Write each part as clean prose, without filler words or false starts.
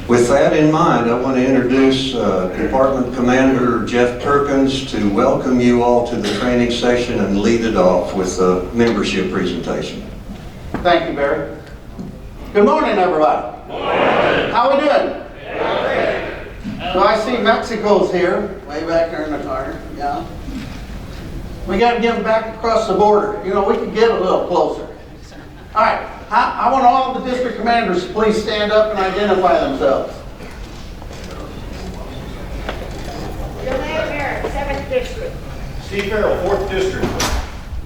With that in mind, I want to introduce Department Commander Jeff Perkins to welcome you all to the training session and lead it off with a membership presentation. Thank you, Barry. Good morning, everybody. Good morning. How we doing? Good. So I see Mexico's here, way back there in the corner. Yeah. We got to get them back across the border. You know, we could get a little closer. All right. I want all the district commanders to please stand up and identify themselves. Joanne Merritt, 7th District. Steve Farrell, 4th District.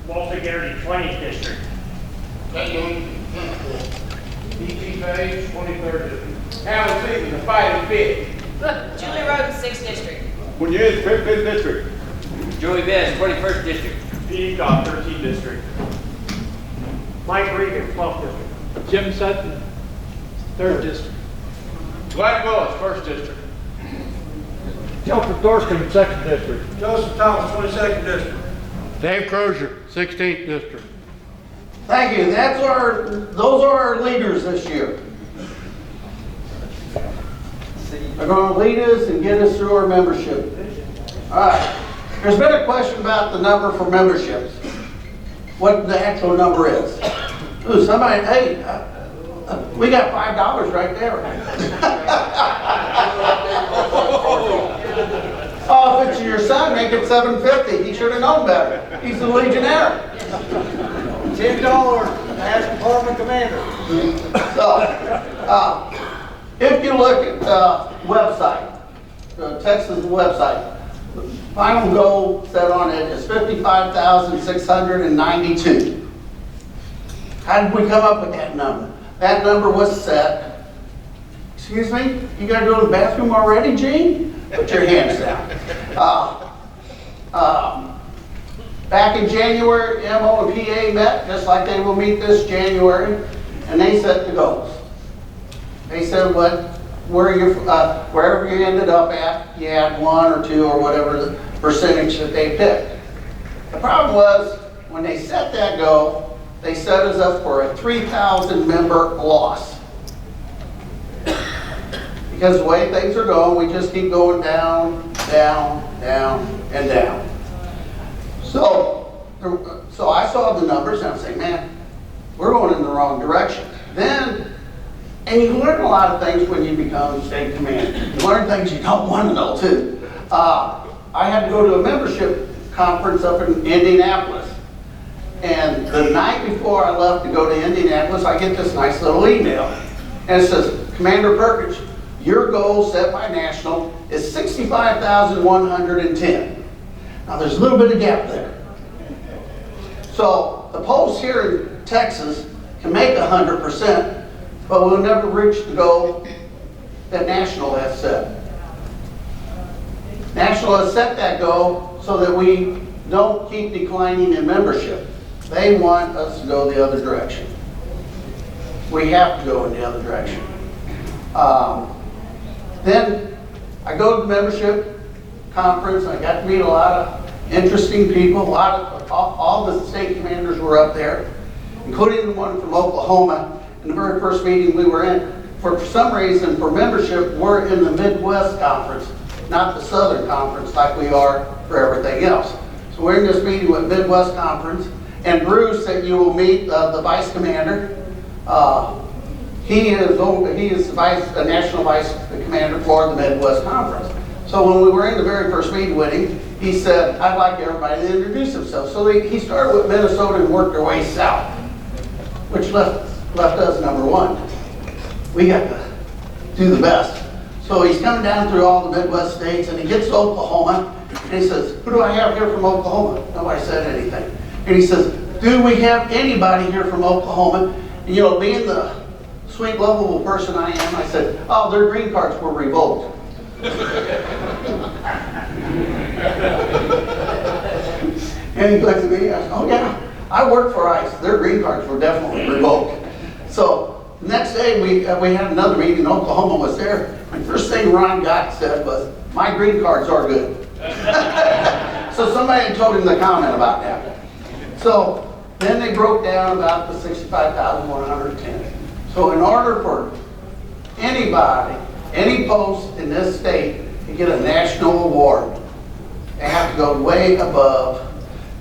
Walter Garrity, 20th District. D.T. Page, 23rd District. Alan Seaton, the fighting fit. Julie Rhodes, 6th District. Muñez, 5th District. Joey Best, 21st District. Pete Cobb, 13th District. Mike Regan, 12th District. Jim Sutton, 3rd District. Glenn Willis, 1st District. Joseph Dorskin, 2nd District. Joseph Thomas, 22nd District. Dave Crozier, 16th District. Thank you. Those are our leaders this year. They're going to lead us and get us through our membership. All right. There's been a question about the number for memberships. What the actual number is. Ooh, somebody, hey, we got $5 right there. Oh, if it's your son, make it $7.50. He should have known better. He's a Legionnaire. $10, ask Department Commander. So, if you look at the website, Texas website, the final goal set on it is 55,692. How did we come up with that number? That number was set. Excuse me? You gotta go to the bathroom already, Gene? Put your hands down. Back in January, MO and PA met, just like they will meet this January, and they set the goals. They said wherever you ended up at, you had 1 or 2 or whatever the percentage that they picked. The problem was, when they set that goal, they set us up for a 3,000 member loss. Because the way things are going, we just keep going down, down, down, and down. So I saw the numbers and I was saying, man, we're going in the wrong direction. And you learn a lot of things when you become state commander. You learn things you don't want to know too. I had to go to a membership conference up in Indianapolis. And the night before I left to go to Indianapolis, I get this nice little email. And it says, Commander Perkins, your goal set by national is 65,110. Now there's a little bit of gap there. So the posts here in Texas can make 100%, but we'll never reach the goal that national has set. National has set that goal so that we don't keep declining in membership. They want us to go the other direction. We have to go in the other direction. Then I go to the membership conference. I got to meet a lot of interesting people. All the state commanders were up there, including the one from Oklahoma. In the very first meeting we were in, for some reason, for membership, we're in the Midwest Conference, not the Southern Conference like we are for everything else. So we're in this meeting with Midwest Conference, and Bruce said you will meet the Vice Commander. He is the National Vice Commander for the Midwest Conference. So when we were in the very first meeting with him, he said, I'd like everybody to introduce himself. So he started with Minnesota and worked their way south, which left us number 1. We got to do the best. So he's coming down through all the Midwest states, and he gets to Oklahoma, and he says, who do I have here from Oklahoma? Nobody said anything. And he says, do we have anybody here from Oklahoma? And you know, being the sweet, lovable person I am, I said, oh, their green cards were revoked. And he looks at me, I said, oh yeah, I work for ICE. Their green cards were definitely revoked. So the next day we had another meeting. Oklahoma was there. And first thing Ron Gott said was, my green cards are good. So somebody had told him the comment about that. So then they broke down about the 65,110. So in order for anybody any post in this state to get a national award, they have to go way above.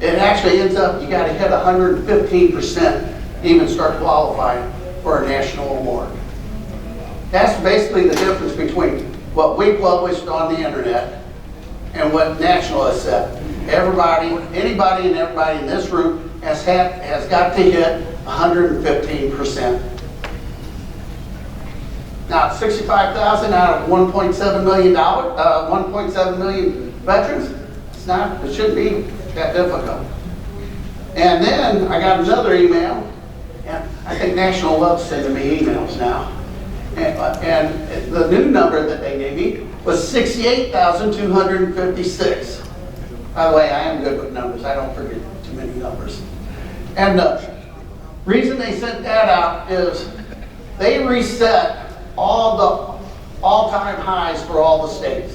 It actually ends up, you gotta hit 115% to even start qualifying for a national award. That's basically the difference between what we published on the internet and what national has said. Everybody, anybody and everybody in this room has got to hit 115%. Now, 65,000 out of 1.7 million, 1.7 million veterans, it shouldn't be that difficult. And then I got another email, and I think National loves sending me emails now. And the new number that they gave me was 68,256. By the way, I am good with numbers. I don't forget too many numbers. And the reason they sent that out is they reset all the all-time highs for all the states.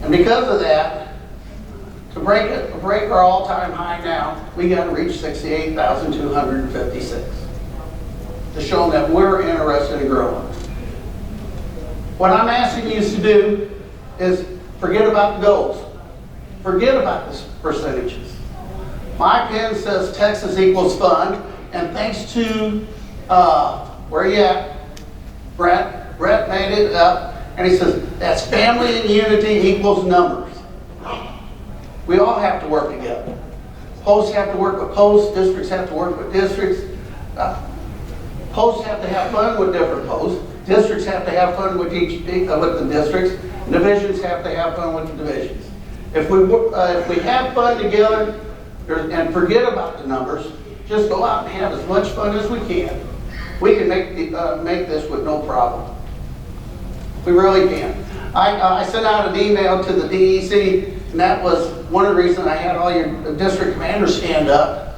And because of that, to break our all-time high now, we got to reach 68,256 to show them that we're interested in growing. What I'm asking you to do is forget about the goals. Forget about the percentages. My pen says Texas equals fun, and thanks to, where you at? Brett made it up, and he says, that's family and unity equals numbers. We all have to work together. Posts have to work with posts, districts have to work with districts. Posts have to have fun with different posts. Districts have to have fun with with the districts. Divisions have to have fun with the divisions. If we have fun together and forget about the numbers, just go out and have as much fun as we can. We can make this with no problem. We really can. I sent out an email to the DEC, and that was one of the reasons I had all your district commanders stand up.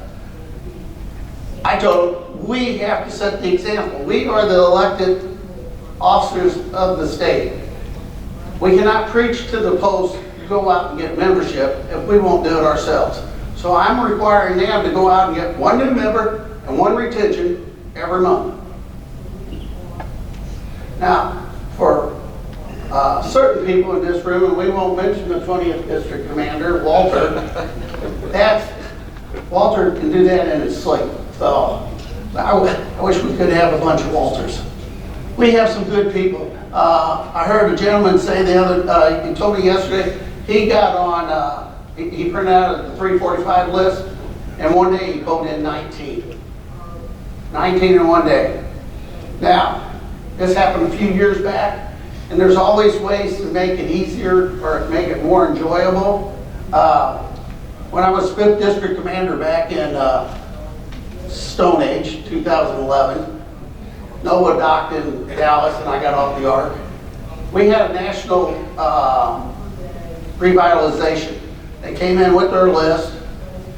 I told them, we have to set the example. We are the elected officers of the state. We cannot preach to the post to go out and get membership if we won't do it ourselves. So I'm requiring them to go out and get one new member and one retention every month. Now, for certain people in this room, and we won't mention the 20th District Commander, Walter, Walter can do that in his sleep. So I wish we could have a bunch of Walters. We have some good people. I heard a gentleman say he told me yesterday, he got on, he printed out the 345 list, and one day he pulled in 19. 19 in one day. Now, this happened a few years back, and there's always ways to make it easier or make it more enjoyable. When I was 5th District Commander back in Stone Age, 2011, Noah docked in Dallas and I got off the Ark. We had a national revitalization. They came in with their list,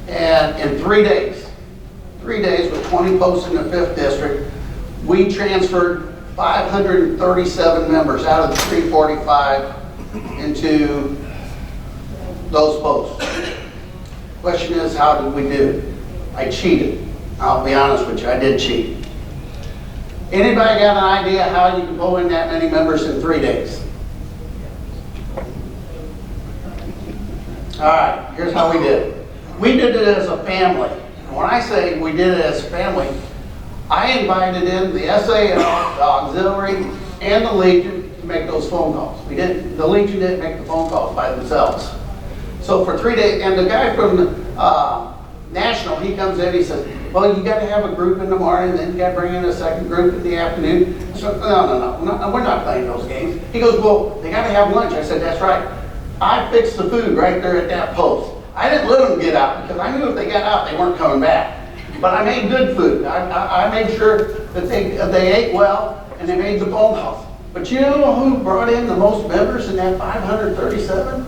and in 3 days with 20 posts in the 5th District, we transferred 537 members out of the 345 into those posts. Question is, how did we do? I cheated. I'll be honest with you, I did cheat. Anybody got an idea how you can pull in that many members in 3 days? All right, here's how we did it. We did it as a family. When I say we did it as a family, I invited in the SAL, the auxiliary, and the Legion to make those phone calls. The Legion didn't make the phone calls by themselves. So for 3 days, and the guy from the National, he comes in, he says, well, you got to have a group in the morning, then you got to bring in a second group in the afternoon. I said, no, we're not playing those games. He goes, well, they got to have lunch. I said, that's right. I fixed the food right there at that post. I didn't let them get out because I knew if they got out, they weren't coming back. But I made good food. I made sure that they ate well and they made the phone calls. But you know who brought in the most members in that 537?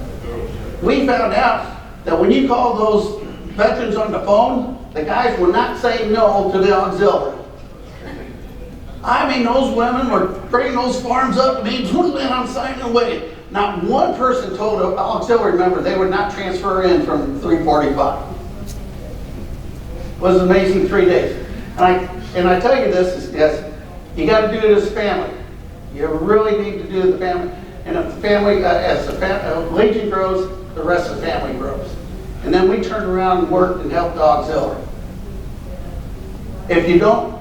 We found out that when you call those veterans on the phone, the guys were not saying no to the auxiliary. I mean, those women were bringing those forms up to me, and I'm signing away. Not one person told an auxiliary member they would not transfer in from 345. It was an amazing 3 days. And I tell you this is, yes, you got to do it as a family. You really need to do the family, and if the family, as the Legion grows, the rest of the family grows. And then we turn around and work and help the auxiliary. If you don't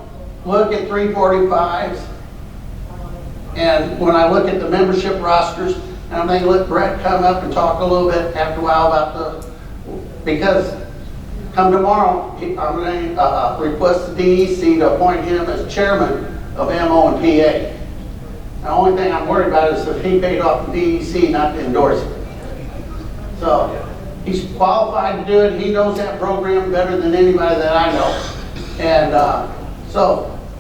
look at 345s, and when I look at the membership rosters, and I may let Brett come up and talk a little bit after a while about because come tomorrow, I'm going to request the DEC to appoint him as chairman of MO and PA. The only thing I'm worried about is if he paid off the DEC not to endorse it. So he's qualified to do it. He knows that program better than anybody that I know. And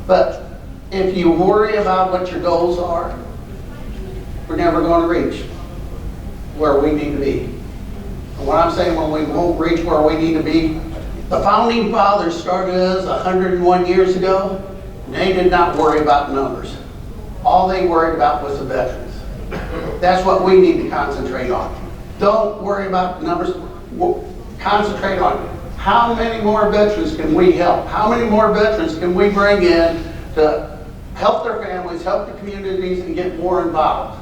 but if you worry about what your goals are, we're never going to reach where we need to be. And what I'm saying, when we won't reach where we need to be, the founding fathers started us 101 years ago, and they did not worry about numbers. All they worried about was the veterans. That's what we need to concentrate on. Don't worry about the numbers. Concentrate on how many more veterans can we help? How many more veterans can we bring in to help their families, help the communities, and get more involved?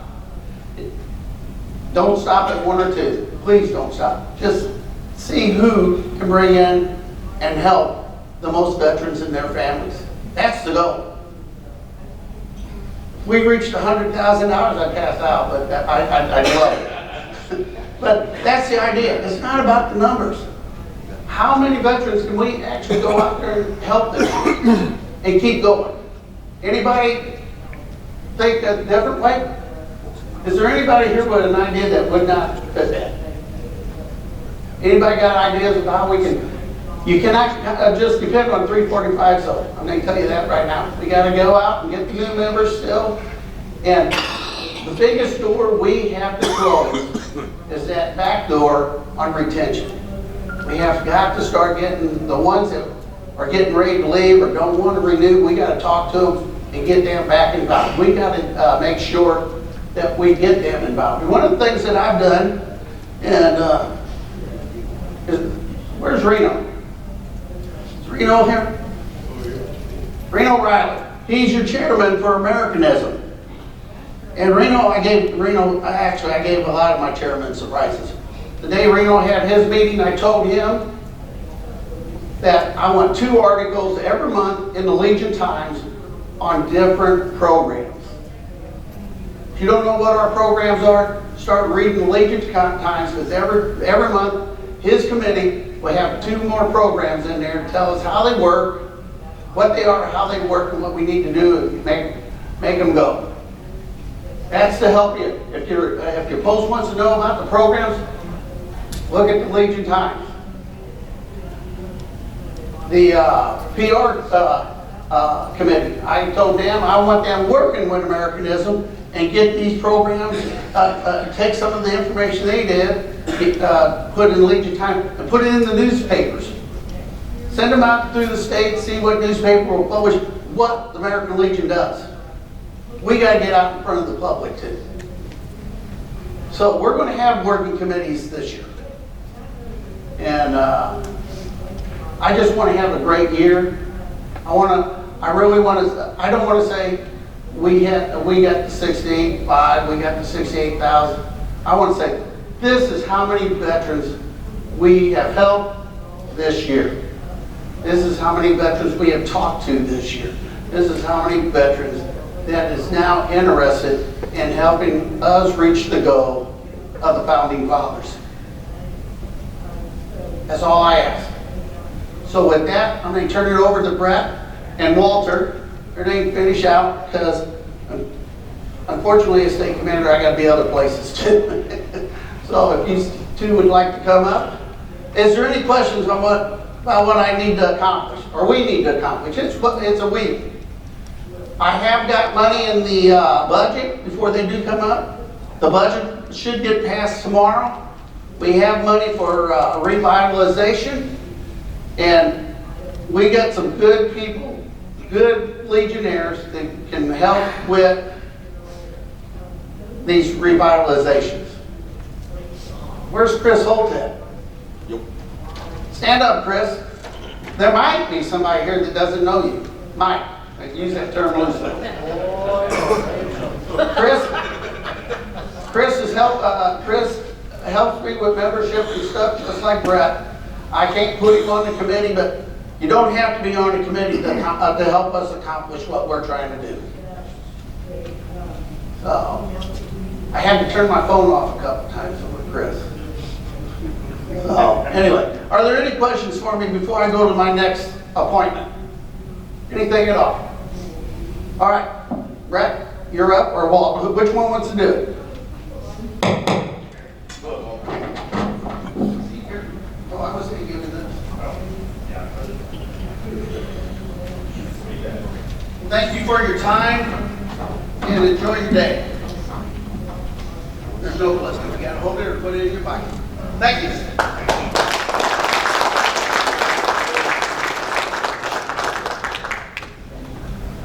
Don't stop at one or two. Please don't stop. Just see who can bring in and help the most veterans and their families. That's the goal. We reached $100,000, I passed out, but I'd love it. But that's the idea. It's not about the numbers. How many veterans can we actually go out there and help them and keep going? Anybody think a different way? Is there anybody here with an idea that would not fit that? Anybody got ideas of how we can? You cannot just depend on 345, so I'm going to tell you that right now. We got to go out and get the new members still. And the biggest door we have to close is that back door on retention. We have got to start getting the ones that are getting ready to leave or don't want to renew. We got to talk to them and get them back involved. We got to make sure that we get them involved. And one of the things that I've done, and where's Reno? Is Reno here? Reno Riley. He's your chairman for Americanism. And Reno, I gave a lot of my chairmen surprises. The day Reno had his meeting, I told him that I want 2 articles every month in the Legion Times on different programs. If you don't know what our programs are, start reading the Legion Times, because every month his committee will have 2 more programs in there to tell us how they work, what they are, how they work, and what we need to do to make them go. That's to help you. If your post wants to know about the programs, look at the Legion Times. The PR committee, I told them I want them working with Americanism and get these programs, take some of the information they did, put it in Legion Times, and put it in the newspapers. Send them out through the state, see what newspaper will publish what the American Legion does. We got to get out in front of the public too. So we're going to have working committees this year. And I just want to have a great year. I don't want to say we got the 68,500, we got the 68,000. I want to say this is how many veterans we have helped this year. This is how many veterans we have talked to this year. This is how many veterans that is now interested in helping us reach the goal of the Founding Fathers. That's all I ask. So with that, I'm going to turn it over to Brett and Walter. They're going to finish out because, unfortunately, as state commander, I got to be other places too. So if these 2 would like to come up. Is there any questions on about what I need to accomplish, or we need to accomplish? It's a we. I have got money in the budget before they do come up. The budget should get passed tomorrow. We have money for revitalization, and we got some good people, good Legionnaires that can help with these revitalizations. Where's Chris Holt at? Stand up, Chris. There might be somebody here that doesn't know you. Might. I use that term loosely. Chris helps me with membership and stuff, just like Brett. I can't put him on the committee, but you don't have to be on the committee to help us accomplish what we're trying to do. So, I had to turn my phone off a couple times with Chris. So, anyway, are there any questions for me before I go to my next appointment? Anything at all? All right, Brett, you're up, or Walt, which one wants to do it? Oh, I was going to give you this. Thank you for your time, and enjoy your day. There's no blessing. You got to hold it or put it in your pocket. Thank you.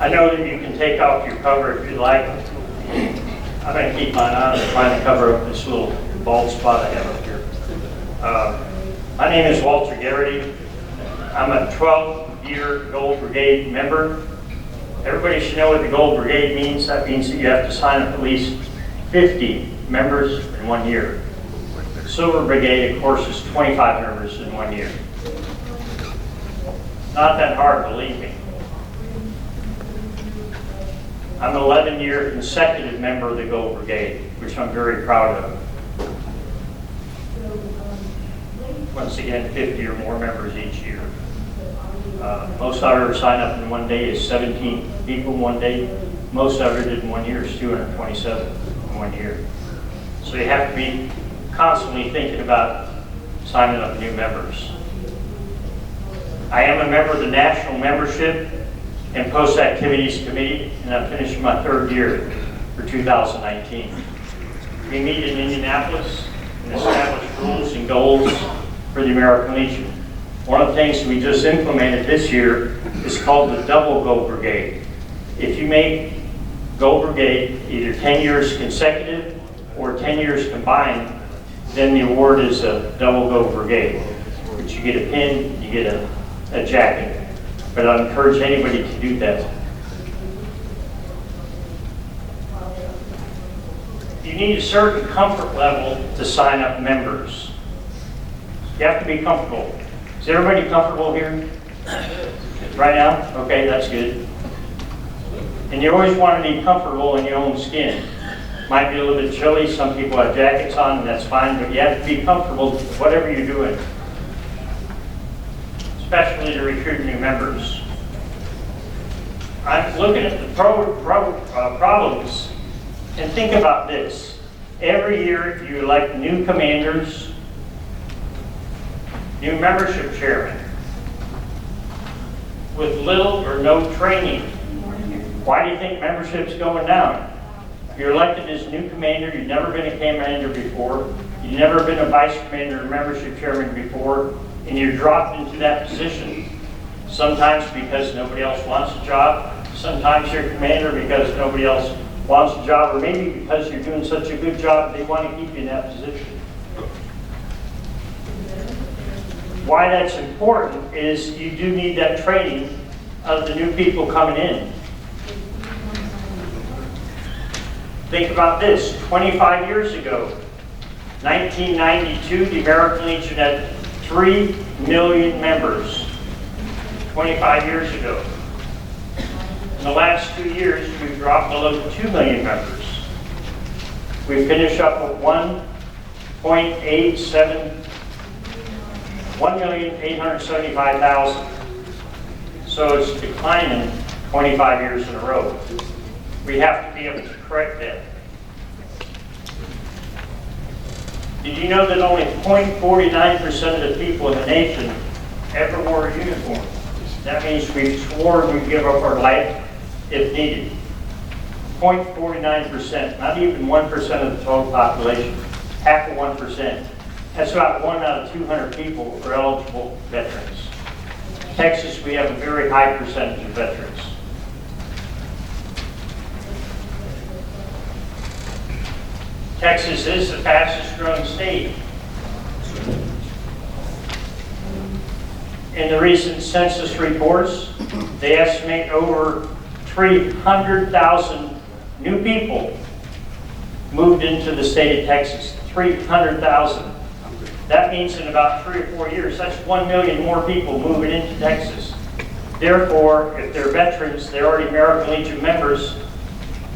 I know that you can take off your cover if you'd like. I'm going to keep mine on and trying to cover up this little bald spot I have up here. My name is Walter Garrity. I'm a 12-year Gold Brigade member. Everybody should know what the Gold Brigade means. That means that you have to sign up at least 50 members in 1 year. Silver Brigade, of course, is 25 members in 1 year. Not that hard, believe me. I'm an 11-year consecutive member of the Gold Brigade, which I'm very proud of. Once again, 50 or more members each year. Most I've ever signed up in 1 day is 17 people in 1 day. Most I've ever did in 1 year is 227 in 1 year. So you have to be constantly thinking about signing up new members. I am a member of the National Membership and Post Activities Committee, and I'm finishing my 3rd year for 2019. We meet in Indianapolis and establish rules and goals for the American Legion. One of the things we just implemented this year is called the Double Gold Brigade. If you make Gold Brigade either 10 years consecutive or 10 years combined, then the award is a Double Gold Brigade. But you get a pin, you get a jacket. But I encourage anybody to do that. You need a certain comfort level to sign up members. You have to be comfortable. Is everybody comfortable here? Right now? Okay, that's good. And you always want to be comfortable in your own skin. Might be a little bit chilly, some people have jackets on, and that's fine, but you have to be comfortable with whatever you're doing. Especially to recruit new members. I'm looking at the problems, and think about this. Every year you elect new commanders, new membership chairman, with little or no training. Why do you think membership's going down? You're elected as new commander, you've never been a commander before, you've never been a vice commander or membership chairman before, and you're dropped into that position. Sometimes because nobody else wants a job, sometimes you're commander because nobody else wants a job, or maybe because you're doing such a good job they want to keep you in that position. Why that's important is you do need that training of the new people coming in. Think about this, 25 years ago, 1992, the American Legion had 3 million members, 25 years ago. In the last 2 years, we've dropped below 2 million members. We finished up with 1,875,000. So it's declining 25 years in a row. We have to be able to correct that. Did you know that only 0.49% of the people in the nation ever wore a uniform? That means we've sworn we'd give up our life if needed. 0.49%, not even 1% of the total population, half of 1%. That's about 1 out of 200 people are eligible veterans. In Texas, we have a very high percentage of veterans. Texas is the fastest growing state. In the recent census reports, they estimate over 300,000 new people moved into the state of Texas, 300,000. That means in about 3 or 4 years, that's 1 million more people moving into Texas. Therefore, if they're veterans, they're already American Legion members,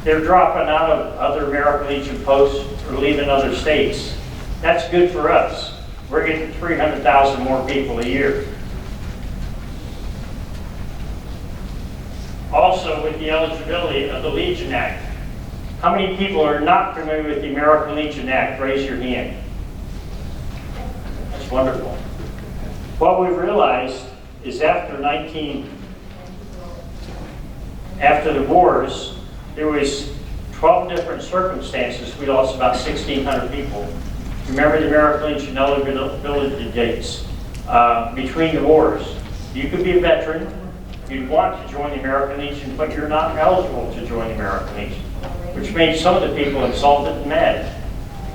they're dropping out of other American Legion posts or leaving other states. That's good for us. We're getting 300,000 more people a year. Also, with the eligibility of the Legion Act, how many people are not familiar with the American Legion Act? Raise your hand. That's wonderful. What we've realized is after the wars, there was 12 different circumstances. We lost about 1,600 people. Remember the American Legion eligibility dates between the wars. You could be a veteran, you'd want to join the American Legion, but you're not eligible to join the American Legion, which made some of the people insulted and mad.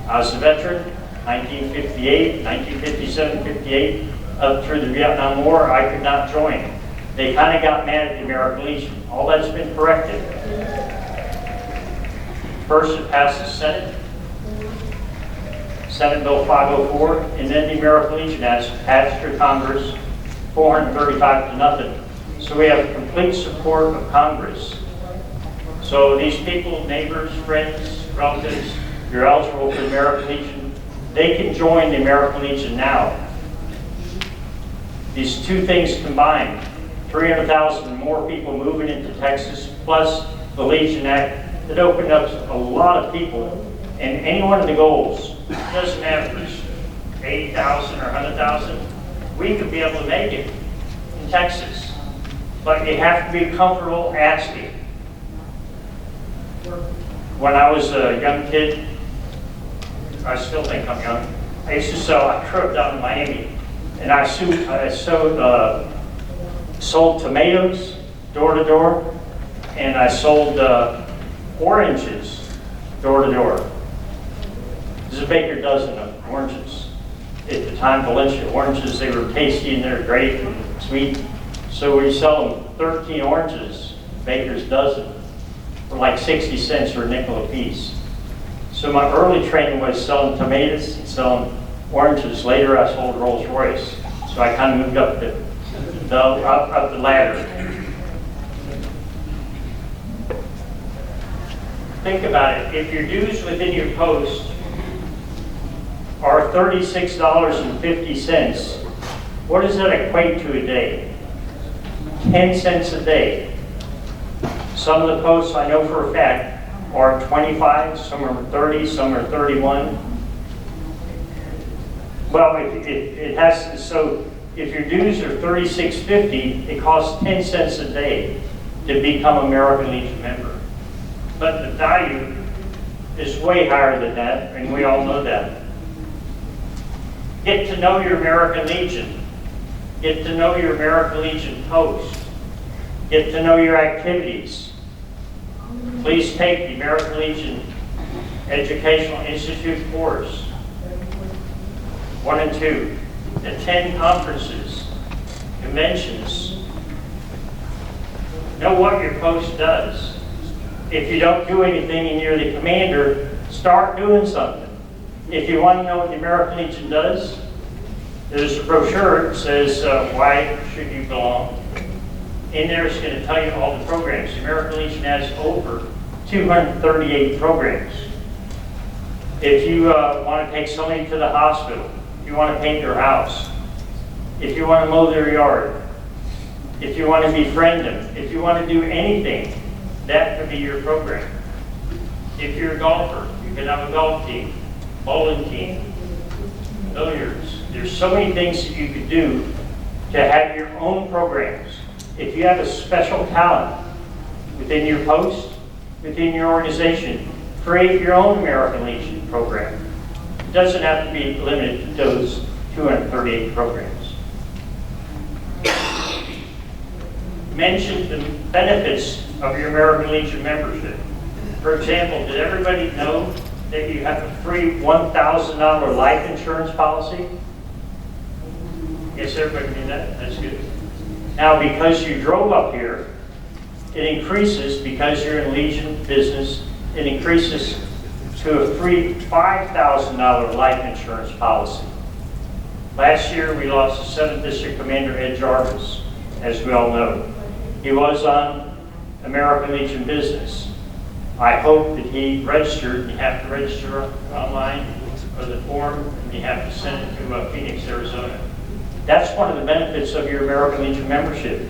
I was a veteran, 1958, 1957, 58, up through the Vietnam War, I could not join. They kind of got mad at the American Legion. All that's been corrected. First, it passed the Senate, Senate Bill 504, and then the American Legion Act passed through Congress, 435 to nothing. So we have complete support of Congress. So these people, neighbors, friends, relatives, you're eligible for the American Legion, they can join the American Legion now. These two things combined, 300,000 more people moving into Texas, plus the Legion Act, that opened up a lot of people. And any one of the goals, doesn't average 80,000 or 100,000, we could be able to make it in Texas. But you have to be comfortable asking. When I was a young kid, I still think I'm young, I used to sell, I grew up down in Miami, and I sold tomatoes door to door, and I sold oranges door to door. There's a baker dozen of oranges. At the time, Valencia oranges, they were tasty and they're great and sweet. So we sell them 13 oranges, baker's dozen, for like 60 cents or a nickel a piece. So my early training was selling tomatoes and selling oranges. Later I sold Rolls Royce. So I kind of moved up the ladder. Think about it. If your dues within your post are $36.50, what does that equate to a day? 10 cents a day. Some of the posts I know for a fact are 25, some are 30, some are 31. Well, it has to, so if your dues are $36.50, it costs 10 cents a day to become an American Legion member. But the value is way higher than that, and we all know that. Get to know your American Legion. Get to know your American Legion post. Get to know your activities. Please take the American Legion Educational Institute course. 1 and 2. Attend conferences, conventions. Know what your post does. If you don't do anything and you're the commander, start doing something. If you want to know what the American Legion does, there's a brochure that says, why should you belong? In there it's going to tell you all the programs. The American Legion has over 238 programs. If you want to take somebody to the hospital, if you want to paint their house, if you want to mow their yard, if you want to befriend them, if you want to do anything, that could be your program. If you're a golfer, you can have a golf team, bowling team, billiards. There's so many things that you could do to have your own programs. If you have a special talent within your post, within your organization, create your own American Legion program. It doesn't have to be limited to those 238 programs. Mention the benefits of your American Legion membership. For example, did everybody know that you have a free $1,000 life insurance policy? Yes, everybody knew that? That's good. Now, because you drove up here, it increases because you're in Legion business it increases to a free $5,000 life insurance policy. Last year, we lost the 7th District Commander Ed Jarvis, as we all know. He was on American Legion Business. I hope that he registered. You have to register online for the form, and you have to send it to Phoenix, Arizona. That's one of the benefits of your American Legion membership.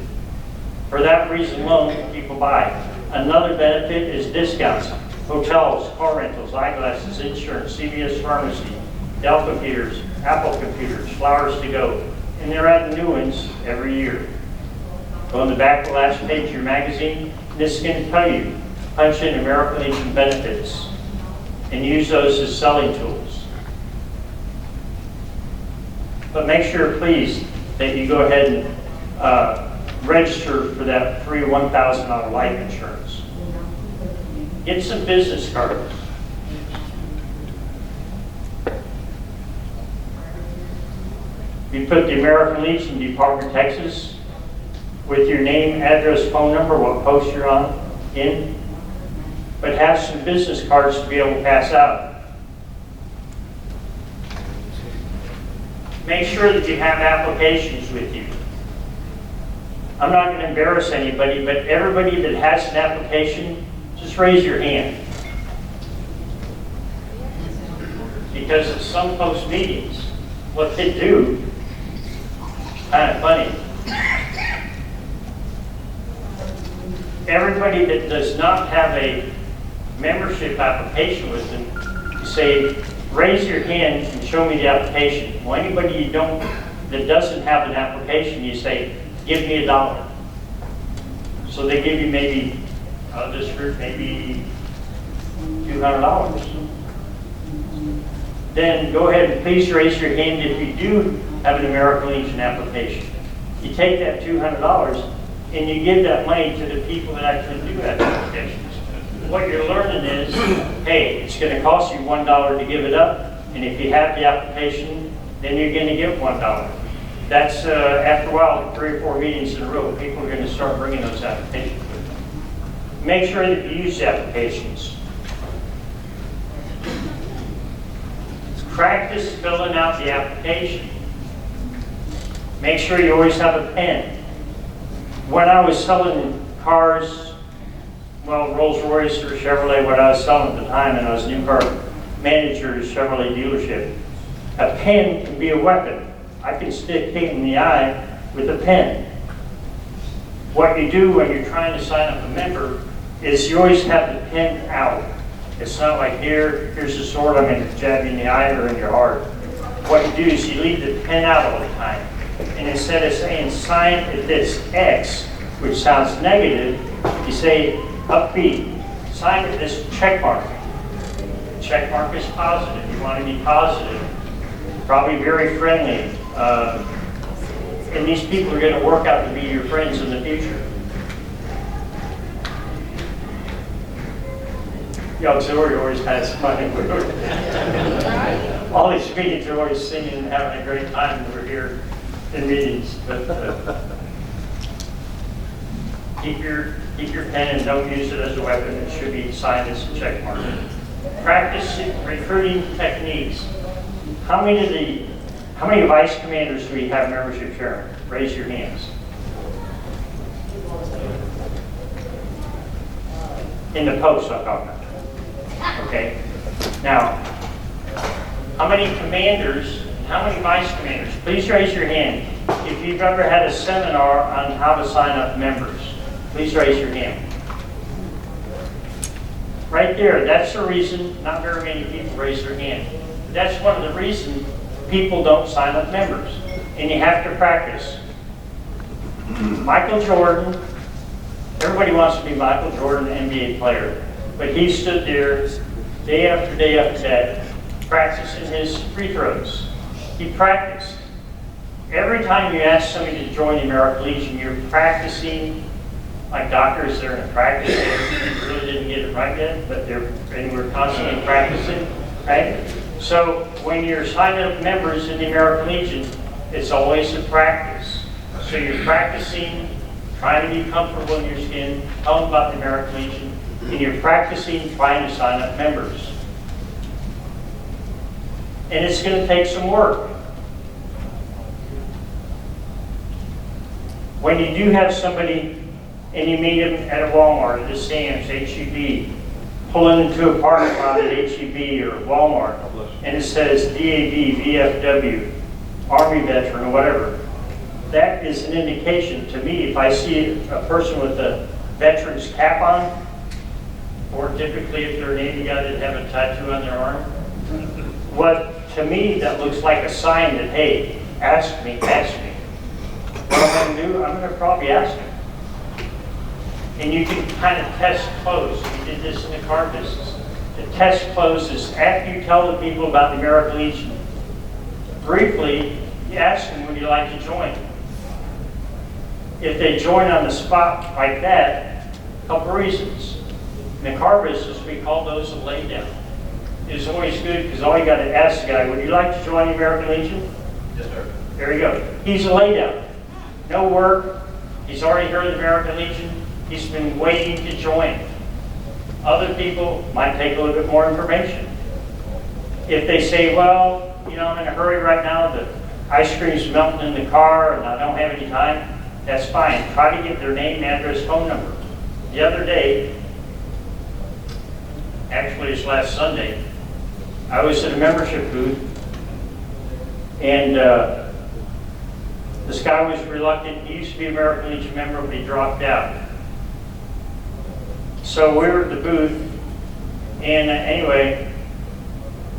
For that reason alone, people buy. Another benefit is discounts. Hotels, car rentals, eyeglasses, insurance, CVS Pharmacy, Dell computers, Apple computers, flowers to go. And they're adding new ones every year. Go on the back of the last page of your magazine. This is going to tell you, punch in American Legion benefits and use those as selling tools. But make sure, please, that you go ahead and register for that free $1,000 life insurance. Get some business cards. You put the American Legion, Department of Texas, with your name, address, phone number, what post you're on, in, but have some business cards to be able to pass out. Make sure that you have applications with you. I'm not going to embarrass anybody, but everybody that has an application, just raise your hand. Because at some post meetings, what they do, kind of funny. Everybody that does not have a membership application with them, you say, raise your hand and show me the application. Well, anybody you don't, that doesn't have an application, you say, give me $1. So they give you maybe, this group, maybe $200. Then go ahead and please raise your hand if you do have an American Legion application. You take that $200 and you give that money to the people that actually do have applications. What you're learning is, hey, it's going to cost you $1 to give it up, and if you have the application, then you're going to get $1. That's, after a while, 3 or 4 meetings in a row, people are going to start bringing those applications with them. Make sure that you use the applications. Practice filling out the application. Make sure you always have a pen. When I was selling cars, well, Rolls-Royce or Chevrolet, what I was selling at the time, and I was a new car manager at a Chevrolet dealership, a pen can be a weapon. I can stick Kate in the eye with a pen. What you do when you're trying to sign up a member is you always have the pen out. It's not like here's the sword, I'm going to jab you in the eye or in your heart. What you do is you leave the pen out all the time. And instead of saying sign at this X, which sounds negative, you say upbeat, sign at this check mark. The check mark is positive. You want to be positive, probably very friendly. And these people are going to work out to be your friends in the future. The auxiliary always has fun. All these meetings are always singing and having a great time when we're here in meetings. But keep your pen and don't use it as a weapon. It should be signed as a check mark. Practice recruiting techniques. How many vice commanders do we have membership sharing? Raise your hands. In the post, I'm talking about. Okay. Now, how many commanders, how many vice commanders? Please raise your hand if you've ever had a seminar on how to sign up members. Please raise your hand. Right there, that's the reason not very many people raise their hand. That's one of the reasons people don't sign up members. And you have to practice. Michael Jordan, everybody wants to be Michael Jordan, an NBA player. But he stood there day after day after day, practicing his free throws. He practiced. Every time you ask somebody to join the American Legion, you're practicing. Like doctors, they're in practice. They really didn't get it right yet, but we're constantly practicing, right? So when you're signing up members in the American Legion, it's always a practice. So you're practicing, trying to be comfortable in your skin, tell them about the American Legion, and you're practicing trying to sign up members. And it's going to take some work. When you do have somebody and you meet them at a Walmart, at a Sam's, H-E-B, pulling into a parking lot at H-E-B or Walmart, and it says DAV, VFW, Army veteran, or whatever, that is an indication to me, if I see a person with a veteran's cap on, or typically if they're a Navy guy that have a tattoo on their arm, what, to me, that looks like a sign that, hey, ask me. What I'm going to do, I'm going to probably ask him. And you can kind of test clothes. We did this in the car business. The test clothes is after you tell the people about the American Legion, briefly, you ask them, would you like to join? If they join on the spot like that, a couple reasons. In the car business, we call those a laydown. It's always good because all you got to ask the guy, would you like to join the American Legion? Yes, sir. There you go. He's a laydown. No work. He's already heard of the American Legion. He's been waiting to join. Other people might take a little bit more information. If they say, well, you know, I'm in a hurry right now, the ice cream's melting in the car and I don't have any time, that's fine. Try to get their name, address, phone number. The other day, actually it's last Sunday, I was at a membership booth and this guy was reluctant. He used to be an American Legion member, but he dropped out. So we were at the booth, and anyway,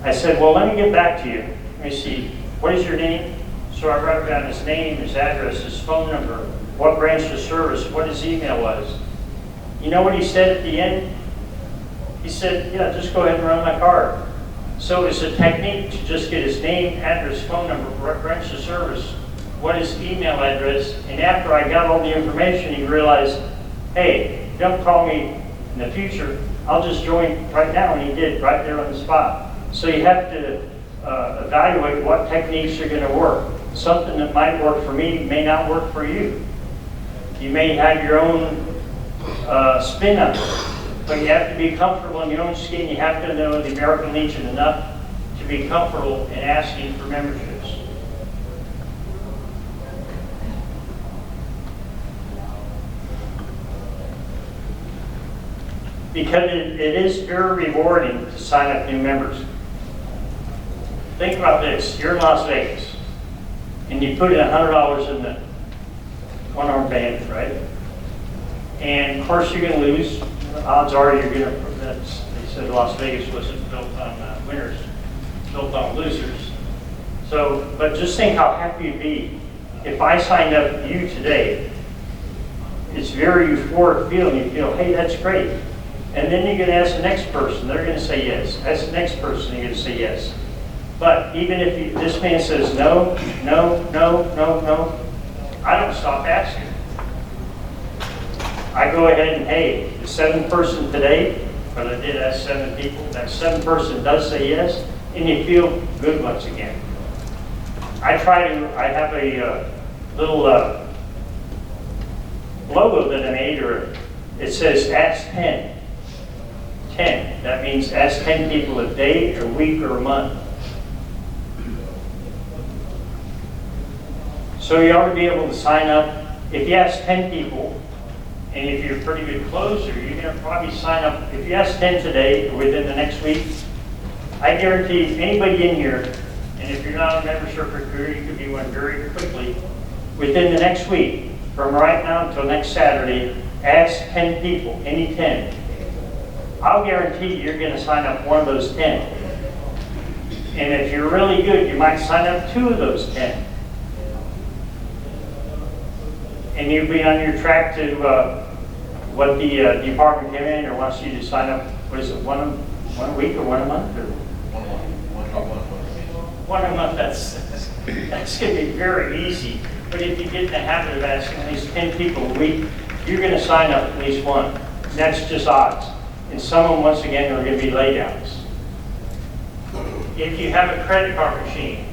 I said, well, let me get back to you. Let me see, what is your name? So I wrote down his name, his address, his phone number, what branch of service, what his email was. You know what he said at the end? He said, yeah, just go ahead and run my card. So it's a technique to just get his name, address, phone number, branch of service, what his email address, and after I got all the information, he realized, hey, don't call me in the future, I'll just join right now, and he did, right there on the spot. So you have to evaluate what techniques are going to work. Something that might work for me may not work for you. You may have your own spin on it, but you have to be comfortable in your own skin. You have to know the American Legion enough to be comfortable in asking for memberships. Because it is very rewarding to sign up new members. Think about this, you're in Las Vegas, and you put in $100 in the one-arm band, right? And of course you're going to lose. Odds are you're going to, they said Las Vegas wasn't built on winners, built on losers. So, but just think how happy you'd be if I signed up you today. It's very euphoric feeling. You feel, hey, that's great. And then you're going to ask the next person, they're going to say yes. Ask the next person, you're going to say yes. But even if this man says no, I don't stop asking. I go ahead and, hey, the 7th person today, but I did ask 7 people, that 7th person does say yes, and you feel good once again. I have a little logo that I made, or it says ask 10. 10. That means ask 10 people a day, a week, or a month. So you ought to be able to sign up. If you ask 10 people, and if you're a pretty good closer, you're going to probably sign up. If you ask 10 today, or within the next week, I guarantee anybody in here, and if you're not a membership recruiter, you could be one very quickly. Within the next week, from right now until next Saturday, ask 10 people, any 10. I'll guarantee you're going to sign up one of those 10. And if you're really good, you might sign up 2 of those 10. And you'll be on your track to what the department came in or wants you to sign up. What is it, one a week or one a month? Or? One a month, that's going to be very easy. But if you get in the habit of asking at least 10 people a week, you're going to sign up at least one. And that's just odds. And some of them, once again, are going to be laydowns. If you have a credit card machine,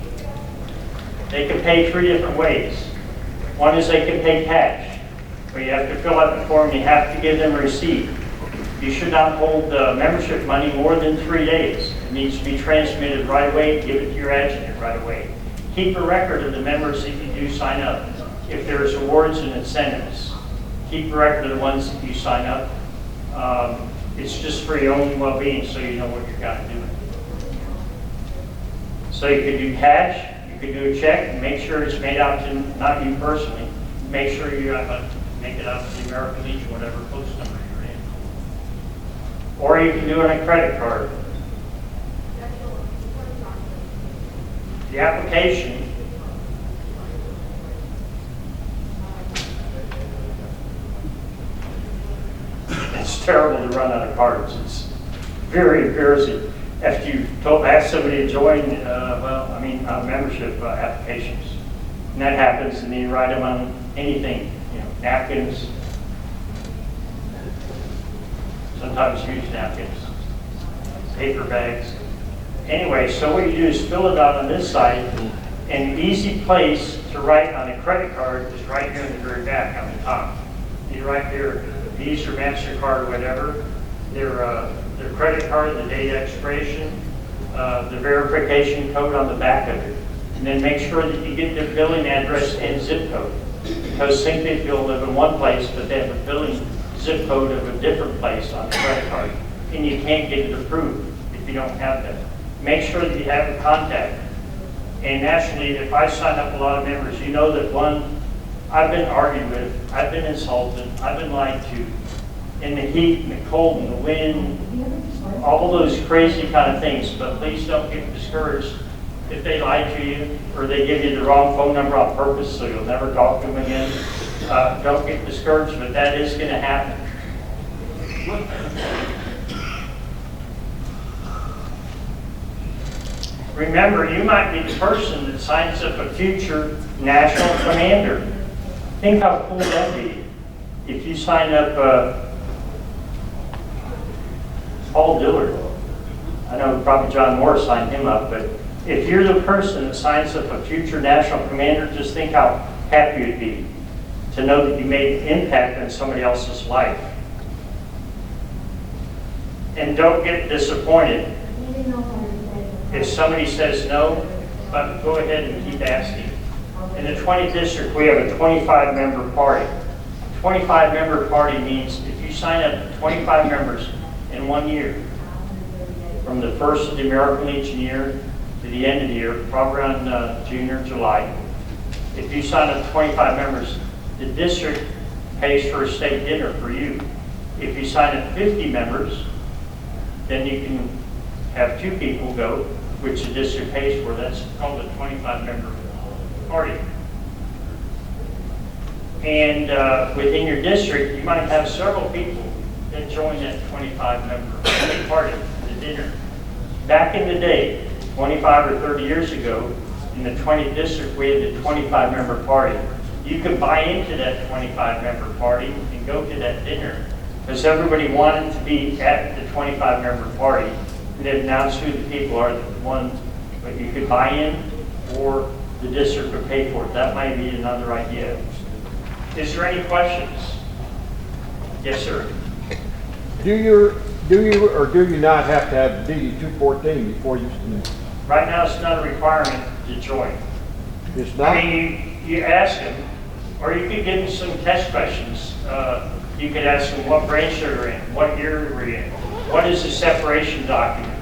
they can pay 3 different ways. One is they can pay cash, where you have to fill out the form, you have to give them a receipt. You should not hold membership money more than 3 days. It needs to be transmitted right away. Give it to your adjutant right away. Keep a record of the members that you do sign up. If there's awards and incentives, keep a record of the ones that you sign up. It's just for your own well-being, so you know what you're kind of doing. So you could do cash, you could do a check, and make sure it's made out to, not you personally, make sure you make it out to the American Legion, whatever post number you're in. Or you can do it on a credit card. The application it's terrible to run out of cards. It's very embarrassing after you ask somebody to join, membership applications. And that happens, and you write them on anything, napkins, sometimes huge napkins, paper bags. Anyway, so what you do is fill it out on this side, and the easy place to write on a credit card is right here in the very back on the top. You write their Visa or MasterCard or whatever, their credit card, the date expiration, the verification code on the back of it. And then make sure that you get their billing address and zip code. Because think that you'll live in one place, but they have a billing zip code of a different place on the credit card. And you can't get it approved if you don't have that. Make sure that you have a contact. And naturally, if I sign up a lot of members, you know that one, I've been argued with, I've been insulted, I've been lied to, in the heat and the cold and the wind, all those crazy kind of things. But please don't get discouraged if they lie to you or they give you the wrong phone number on purpose so you'll never talk to them again. Don't get discouraged, but that is going to happen. Remember, you might be the person that signs up a future national commander. Think how cool that'd be if you sign up Paul Dillard. I know probably John Moore signed him up, but if you're the person that signs up a future national commander, just think how happy you'd be to know that you made an impact on somebody else's life. And don't get disappointed if somebody says no, but go ahead and keep asking. In the 20th district, we have a 25-member party. 25-member party means if you sign up 25 members in 1 year, from the first of the American Legion year to the end of the year, probably around June or July, if you sign up 25 members, the district pays for a state dinner for you. If you sign up 50 members, then you can have 2 people go, which the district pays for. That's called a 25-member party. And within your district, you might have several people that join that 25-member party, the dinner. Back in the day, 25 or 30 years ago, in the 20th district, we had the 25-member party. You could buy into that 25-member party and go to that dinner because everybody wanted to be at the 25-member party. And they'd announce who the people are, the ones that you could buy in or the district would pay for it. That might be another idea. Is there any questions? Yes, sir. Do you or do you not have to have DD 214 before you? Right now, it's not a requirement to join. It's not. I mean, you ask them, or you could give them some test questions. You could ask them what branch they're in, what year we're in, what is the separation document.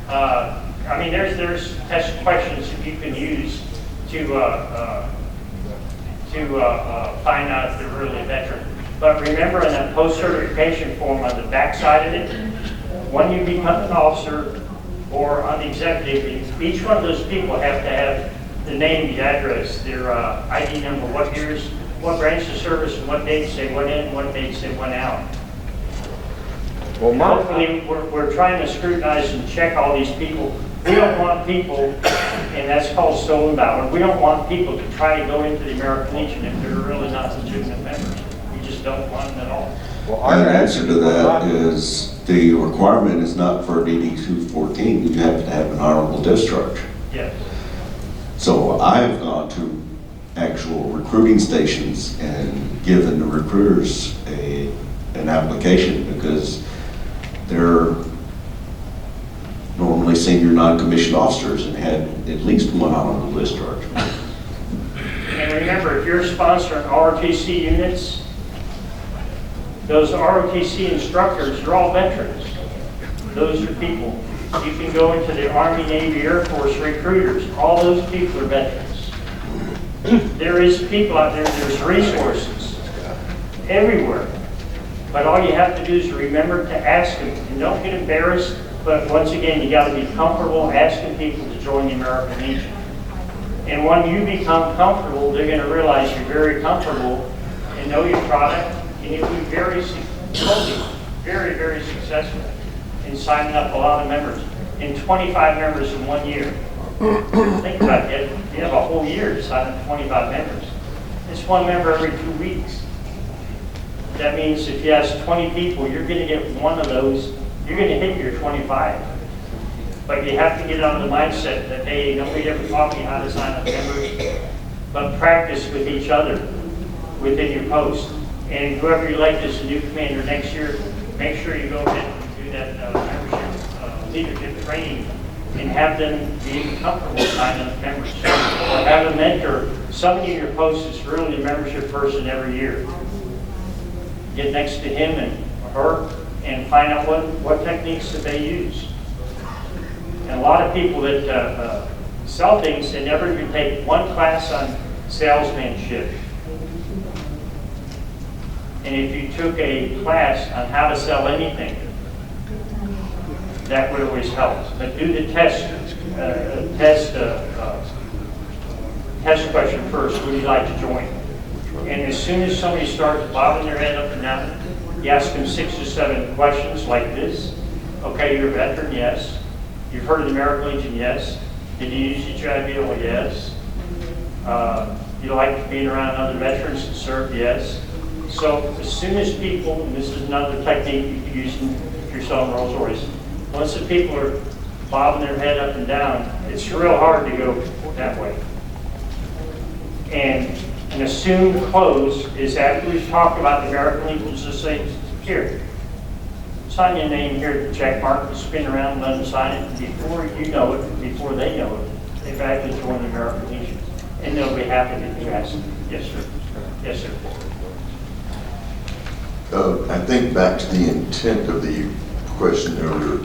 I mean, there's test questions that you can use to find out if they're really a veteran. But remember, in that post-certification form on the back side of it, when you become an officer or on the executive, each one of those people have to have the name, the address, their ID number, what years, what branch of service, and what dates they went in, what dates they went out. Well, Hopefully, we're trying to scrutinize and check all these people. We don't want people, and that's called stolen valor, we don't want people to try to go into the American Legion if they're really not legitimate members. We just don't want them at all. Well, The answer to that is the requirement is not for DD 214. You have to have an honorable discharge. Yes. So I've gone to actual recruiting stations and given the recruiters an application because they're normally senior non-commissioned officers and had at least one honorable discharge. And remember, if you're sponsoring ROTC units, those ROTC instructors are all veterans. Those are people. You can go into the Army, Navy, Air Force recruiters. All those people are veterans. There is people out there, there's resources everywhere. But all you have to do is remember to ask them. And don't get embarrassed, but once again, you got to be comfortable asking people to join the American Legion. And when you become comfortable, they're going to realize you're very comfortable and know your product, and you'll be very successful in signing up a lot of members. In 25 members in 1 year. Think about it. You have a whole year to sign up 25 members. It's one member every 2 weeks. That means if you ask 20 people, you're going to get one of those. You're going to hit your 25. But you have to get on the mindset that, hey, nobody ever taught me how to sign up members, but practice with each other within your post. And whoever you elect as the new commander next year, make sure you go ahead and do that membership leadership training and have them be comfortable signing up members. Or have a mentor. Somebody in your post is really a membership person every year. Get next to him and her and find out what techniques that they use. And a lot of people that sell things, they never even take one class on salesmanship. And if you took a class on how to sell anything, that would always help. But do the test question first. Would you like to join? And as soon as somebody starts bobbing their head up and down, you ask them 6 or 7 questions like this. Okay, you're a veteran, yes. You've heard of the American Legion, yes. Did you use the GI Bill? Yes. You like being around other veterans and serve? Yes. So as soon as people, and this is another technique you can use if you're selling Rolls Royce, once the people are bobbing their head up and down, it's real hard to go that way. And an assumed close is after we've talked about the American Legion, just say, here, sign your name here at the check mark, spin around and let them sign it. And before you know it, before they know it, they've actually joined the American Legion. And they'll be happy that you asked them. Yes, sir. Yes, sir. I think back to the intent of the question earlier.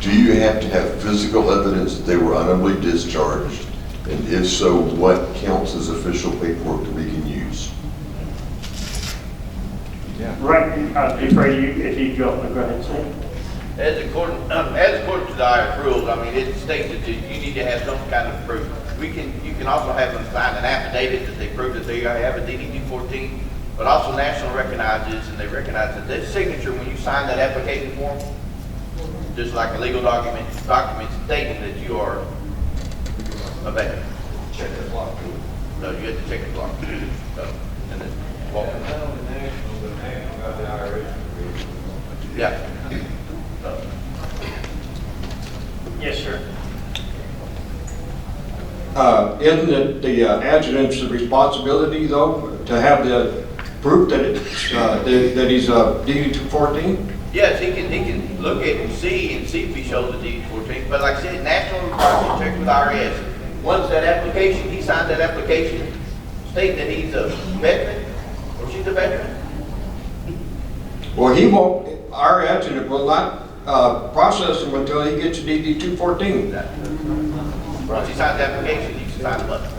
Do you have to have physical evidence that they were honorably discharged? And if so, what counts as official paperwork that we can use? Yeah. Right, I'd be afraid of you if you go ahead and say it. As according to the IRS rules, I mean, it states that you need to have some kind of proof. You can also have them sign an affidavit that they prove that they have a DD-214, but also National recognizes, and they recognize that their signature when you sign that application form, just like a legal document stating that you are a veteran. Check the block. No, you have to check the block. And then walk. Yeah. Yes, sir. Isn't it the adjutant's responsibility, though, to have the proof that it's, that he's a DD-214? Yes, he can look at it and see if he shows the DD-214. But like I said, National requires you to check with IRS. Once that application, he signs that application, state that he's a veteran or she's a veteran. Well, he won't, our adjutant will not process him until he gets a DD-214. Once he signs the application, he can sign the button.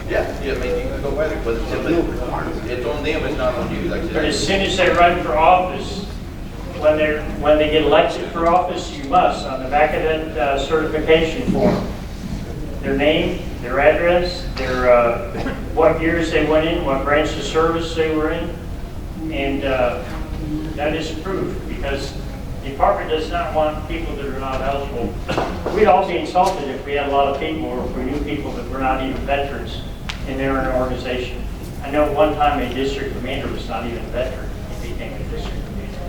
Yeah, I mean, you can go back, but it's on them, it's not on you. Like I But said. as soon as they run for office, when they get elected for office, you must, on the back of that certification form, their name, their address, their what years they went in, what branch of service they were in, and that is proof, because the department does not want people that are not eligible. We'd all be insulted if we had a lot of people, or if we knew people that were not even veterans, and they were in an organization. I know one time a district commander was not even a veteran. He became a district commander.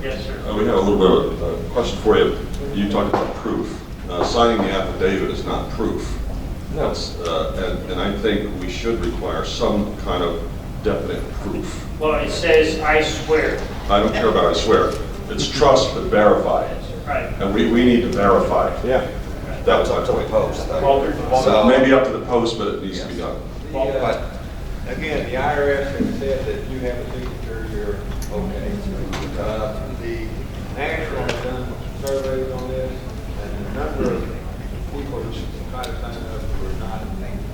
Yes, sir. We have a little bit of a question for you. You talked about proof. Signing the affidavit is not proof. No. And I think we should require some kind of definite proof. Well, it says, I swear. I don't care about I swear. It's trust but verify. Right. And we need to verify. Yeah. That was our point. Walter? So maybe up to the post, but it needs to be done. Again, the IRS has said that you have a signature, you're okay. The national has done surveys on this, and the number of people who try to sign up who are not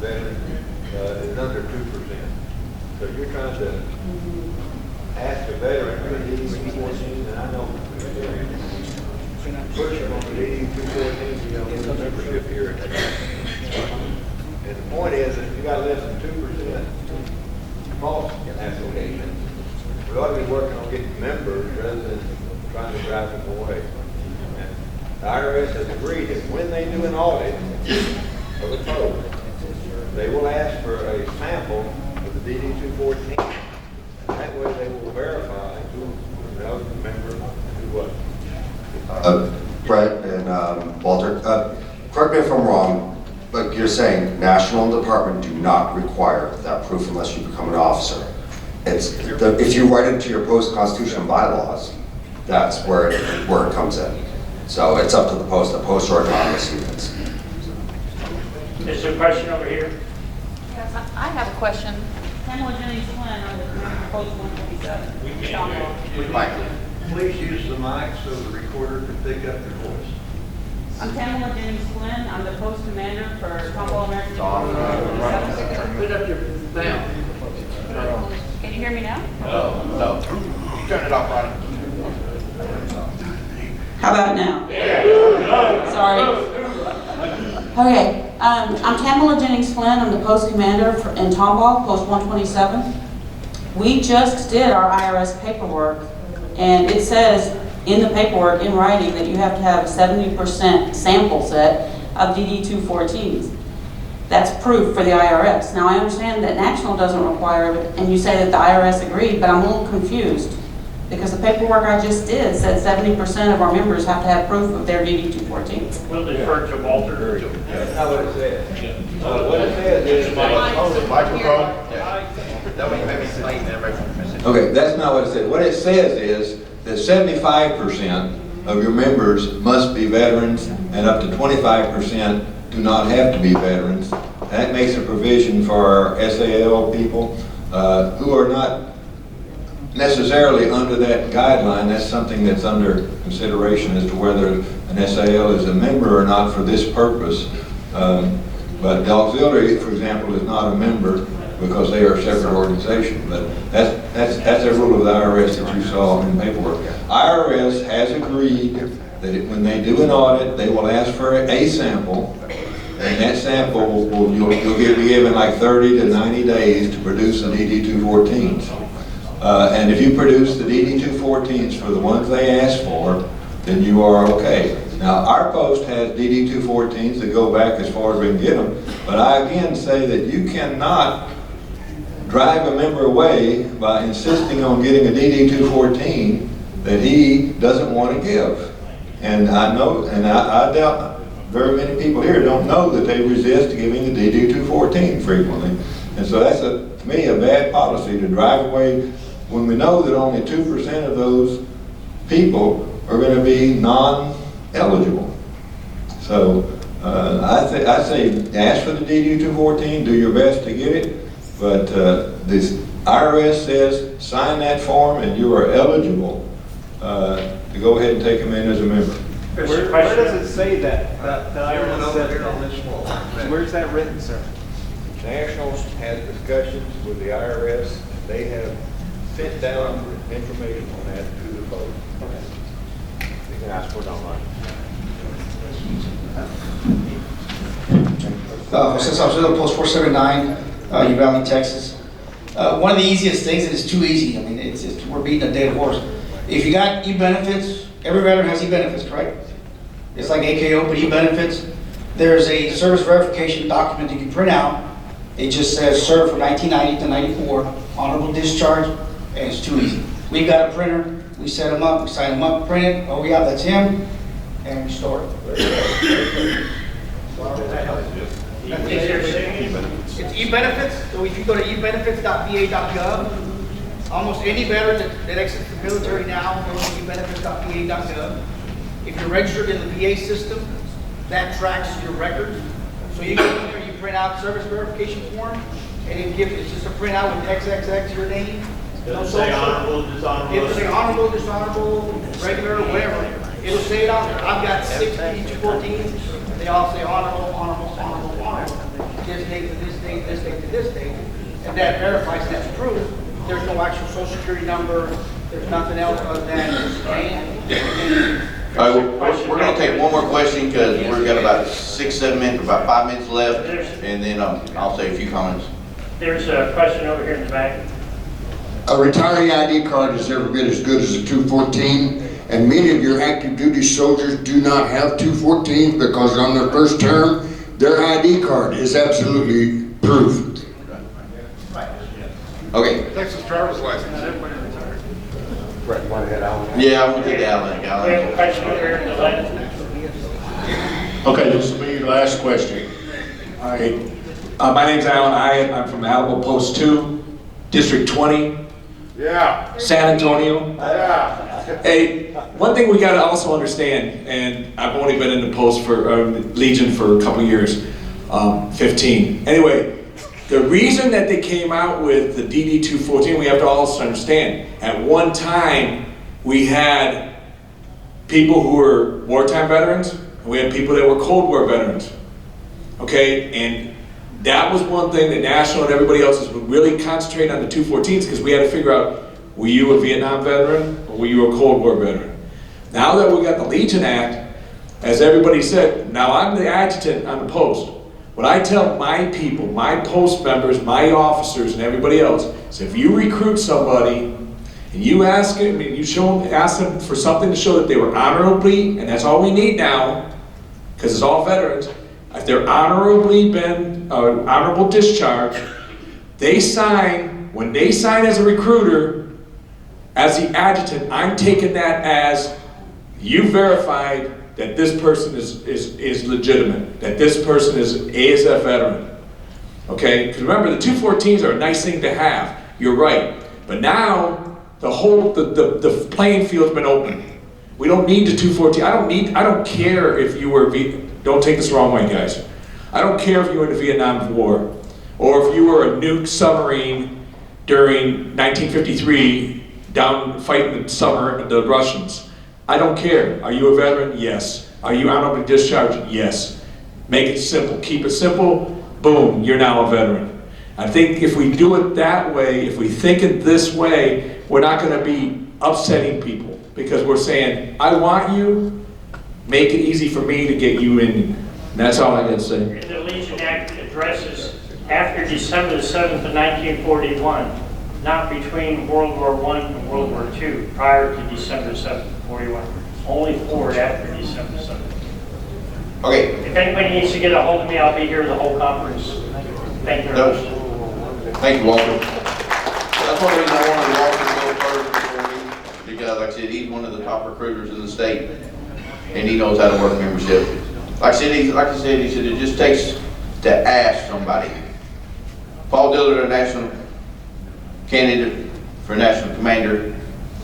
veterans is under 2%. So you're trying to ask a veteran, what is DD-214, and I know pushing on the DD-214, you know, the membership here. And the point is, that if you got less than 2% false applications, we ought to be working on getting members rather than trying to drive them away. And the IRS has agreed that when they do an audit of a code, they will ask for a sample of the DD-214. And that way they will verify who's an eligible member and who wasn't. Brett and Walter, correct me if I'm wrong, but you're saying national and department do not require that proof unless you become an officer. If you write it to your post-constitution bylaws, that's where it comes in. So it's up to the post are autonomous units. Is there a question over here? Yes, I have a question. Pamela Jennings Flynn, I'm the post 127. Please use the mic so the recorder can pick up your voice. I'm Pamela Jennings Flynn, I'm the post commander for Tomball American Post 127. Put up your down. Can you hear me now? No. You turn it off, Ronnie. How about now? Sorry. Okay, I'm Pamela Jennings Flynn, I'm the post commander in Tomball, post 127. We just did our IRS paperwork, and it says in the paperwork, in writing, that you have to have a 70% sample set of DD-214s. That's proof for the IRS. Now, I understand that National doesn't require it, and you say that the IRS agreed, but I'm a little confused, because the paperwork I just did said 70% of our members have to have proof of their DD-214s. We'll defer to Walter. That's not what it says. What it says is The microphone? Yeah. That way maybe explain to everybody. Okay, that's not what it says. What it says is that 75% of your members must be veterans and up to 25% do not have to be veterans. That makes a provision for our SAL people who are not necessarily under that guideline. That's something that's under consideration as to whether an SAL is a member or not for this purpose. But the auxiliary, for example, is not a member because they are a separate organization. But that's a rule of the IRS that you saw in paperwork. IRS has agreed that when they do an audit, they will ask for a sample, and that sample you'll be given like 30 to 90 days to produce the DD-214s. And if you produce the DD-214s for the ones they ask for, then you are okay. Now, our post has DD-214s that go back as far as we can get them, but I again say that you cannot drive a member away by insisting on getting a DD-214 that he doesn't want to give. And I know, and I doubt very many people here don't know that they resist giving the DD-214 frequently. And so that's, to me, a bad policy to drive away when we know that only 2% of those people are going to be non-eligible. So I say ask for the DD-214, do your best to get it, but this IRS says sign that form and you are eligible to go ahead and take them in as a member. Where does it say that? The IRS said on this wall. Where's that written, sir? National has discussions with the IRS. They have sent down information on that to the vote. You can ask for it online. Since I was in Post 479, Uvalde, Texas. One of the easiest things, and it's too easy, I mean, we're beating a dead horse. If you got e-benefits, every veteran has e-benefits, correct? It's like AKO, but e-benefits. There's a service verification document that you can print out. It just says served from 1990 to 94, honorable discharge, and it's too easy. We've got a printer, we set them up, we sign them up, print it, oh yeah, that's him, and we store it. It's e-benefits, so if you go to ebenefits.va.gov, almost any veteran that exits the military now goes to ebenefits.va.gov. If you're registered in the VA system, that tracks your records. So you go in there, you print out service verification form, and it's just a printout with XXX, your name. It'll say honorable, dishonorable. It'll say honorable, dishonorable, regular, whatever. It'll say it on there. I've got 6P214s. They all say honorable, honorable, honorable, honorable. This date to this date, this date to this date. And that verifies that's proof. There's no actual social security number. There's nothing else other than his name. All right, we're gonna take one more question because we've got about 6-7 minutes, about 5 minutes left, and then I'll say a few comments. There's a question over here in the back. A retiree ID card is every bit as good as a 214, and many of your active duty soldiers do not have 214s because on their first term, their ID card is absolutely proof. Okay. Texas driver's license. Yeah, I'm gonna take Alan. We have a question over here in the left. Okay, this will be your last question. All right. My name's Alan Hyatt. I'm from Alamo Post 2, District 20. Yeah. San Antonio. Yeah. Hey, one thing we got to also understand, and I've only been in the post for Legion for a couple years, 15. Anyway, the reason that they came out with the DD-214, we have to also understand, at one time we had people who were wartime veterans, and we had people that were Cold War veterans. Okay, and that was one thing that National and everybody else was really concentrating on the 214s because we had to figure out, were you a Vietnam veteran or were you a Cold War veteran? Now that we got the Legion Act, as everybody said, now I'm the adjutant on the post. What I tell my people, my post members, my officers and everybody else is if you recruit somebody and you ask them, and you ask them for something to show that they were honorably, and that's all we need now, because it's all veterans, if they're honorably been, honorable discharge, they sign, when they sign as a recruiter, as the adjutant, I'm taking that as you verified that this person is legitimate, that this person is ASF veteran. Okay, because remember the 214s are a nice thing to have, you're right, but now the playing field's been open. We don't need the 214, I don't care if you were, don't take this the wrong way, guys. I don't care if you were in the Vietnam War, or if you were a nuke submarine during 1953 down fighting the Russians. I don't care. Are you a veteran? Yes. Are you honorably discharged? Yes. Make it simple. Keep it simple. Boom, you're now a veteran. I think if we do it that way, if we think it this way, we're not going to be upsetting people because we're saying, I want you, make it easy for me to get you in. And that's all I got to say. And the Legion Act addresses after December the 7th of 1941, not between World War I and World War II, prior to December 7th, 41. Only forward after December 7th. Okay. If anybody needs to get a hold of me, I'll be here the whole conference. Thank you very much. Thank you, Walter. That's one reason I wanted Walter to go first before me, because like I said, he's one of the top recruiters in the state, and he knows how to work membership. Like I said, he said it just takes to ask somebody. Paul Dillard, a national candidate for national commander,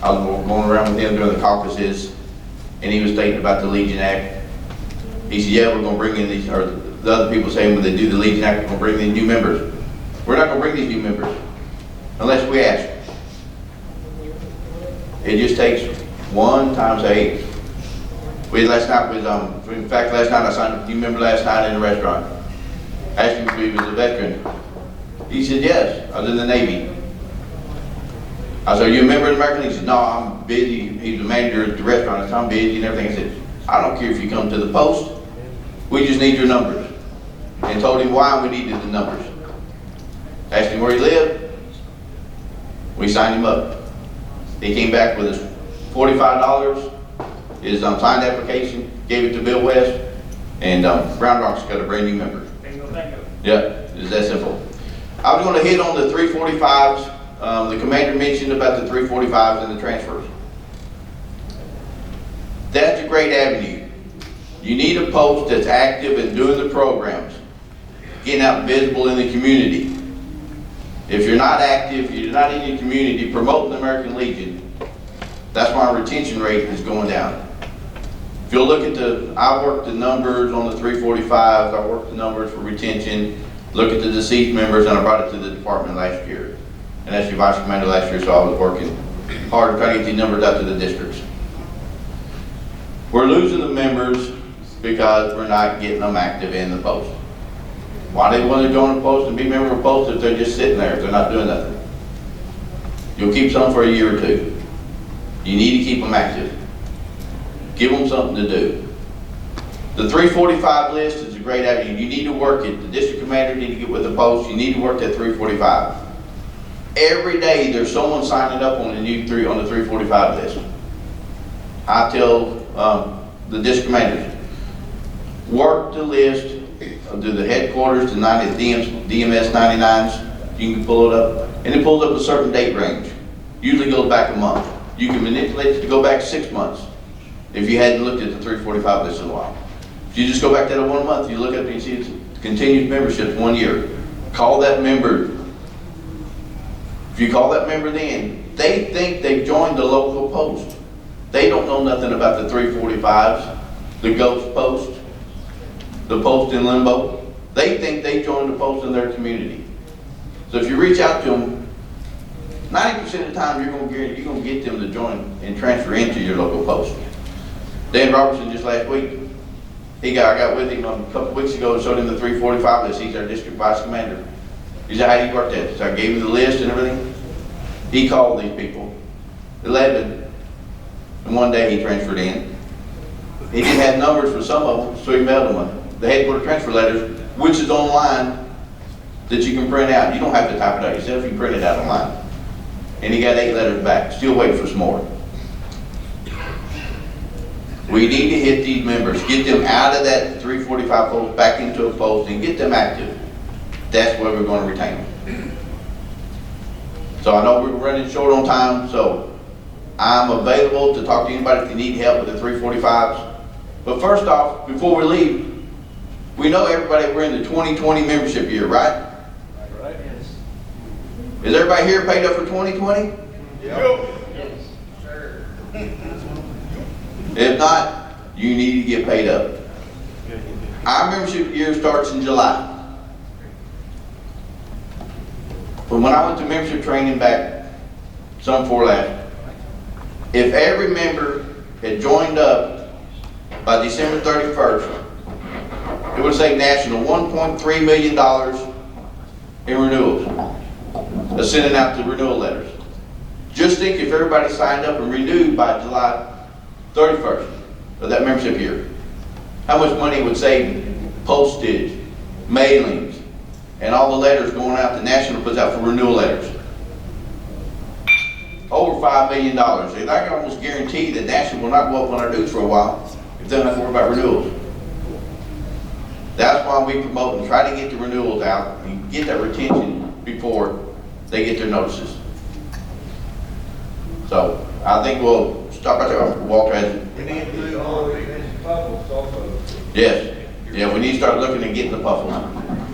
I was going around with him during the caucuses, and he was stating about the Legion Act. He said, yeah, we're going to bring in these, or the other people saying when they do the Legion Act, we're going to bring in new members. We're not going to bring these new members unless we ask. It just takes 1 times 8. Last night was, in fact, last night I signed a new member last night in a restaurant. Asked him if he was a veteran. He said, yes, I was in the Navy. I said, are you a member of the American Legion? He said, no, I'm busy. He's the manager at the restaurant. I said, I'm busy and everything. I said, I don't care if you come to the post. We just need your numbers. And told him why we needed the numbers. Asked him where he lived. We signed him up. He came back with his $45, his signed application, gave it to Bill West, and Round Rock's got a brand new member. Yeah, it's that simple. I was going to hit on the 345s. The commander mentioned about the 345s and the transfers. That's a great avenue. You need a post that's active and doing the programs. getting out visible in the community. If you're not active, you're not in your community promoting the American Legion, that's why our retention rate is going down. If you'll look at I worked the numbers on the 345s, I worked the numbers for retention, look at the deceased members, and I brought it to the department last year. And that's your vice commander last year, so I was working hard to try to get these numbers out to the districts. We're losing the members because we're not getting them active in the post. Why do they want to join the post and be a member of a post if they're just sitting there, if they're not doing nothing? You'll keep some for a year or two. You need to keep them active. Give them something to do. The 345 list is a great avenue. You need to work it. The district commander need to get with the post. You need to work that 345. Every day there's someone signing up on the 345 list. I tell the district commanders, work the list, do the headquarters, the DMS 99s, you can pull it up, and it pulls up a certain date range. Usually goes back a month. You can manipulate it to go back 6 months if you hadn't looked at the 345 list in a while. If you just go back to that 1 month, you look up and you see it's continued membership 1 year. Call that member. If you call that member then, they think they've joined the local post. They don't know nothing about the 345s, the ghost post, the post in limbo. They think they joined the post in their community. So if you reach out to them, 90% of the time you're going to get them to join and transfer into your local post. Dan Robertson just last week, I got with him a couple weeks ago and showed him the 345 list. He's our district vice commander. He said, how do you work that? So I gave him the list and everything. He called these people, 11, and one day he transferred in. He didn't have numbers for some of them, so he mailed them one. The headquarter transfer letters, which is online, that you can print out. You don't have to type it out yourself, you can print it out online. And he got 8 letters back, still waiting for some more. We need to hit these members, get them out of that 345 post, back into a post, and get them active. That's where we're going to retain them. So I know we're running short on time, so I'm available to talk to anybody if they need help with the 345s. But first off, before we leave, we know everybody we're in the 2020 membership year, right? Right. Yes. Is everybody here paid up for 2020? Yep. Yes, sir. If not, you need to get paid up. Our membership year starts in July. But when I went to membership training back some before last, if every member had joined up by December 31st, it would save National $1.3 million in renewals. They're sending out the renewal letters. Just think if everybody signed up and renewed by July 31st of that membership year, how much money it would save postage, mailings, and all the letters going out that National puts out for renewal letters. Over $5 million. And I can almost guarantee that National will not go up on our dues for a while if they're not going to worry about renewals. That's why we promote and try to get the renewals out and get that retention before they get their notices. So I think we'll stop right there. Walter has it. We need to do all the puffles also. Yes. Yeah, we need to start looking at getting the puffles.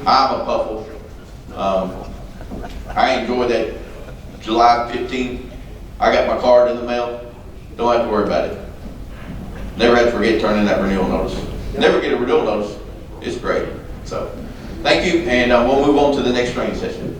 I'm a puffle. I enjoy that July 15th. I got my card in the mail. Don't have to worry about it. Never have to forget turning that renewal notice. Never get a renewal notice. It's great. So, thank you, and we'll move on to the next training session.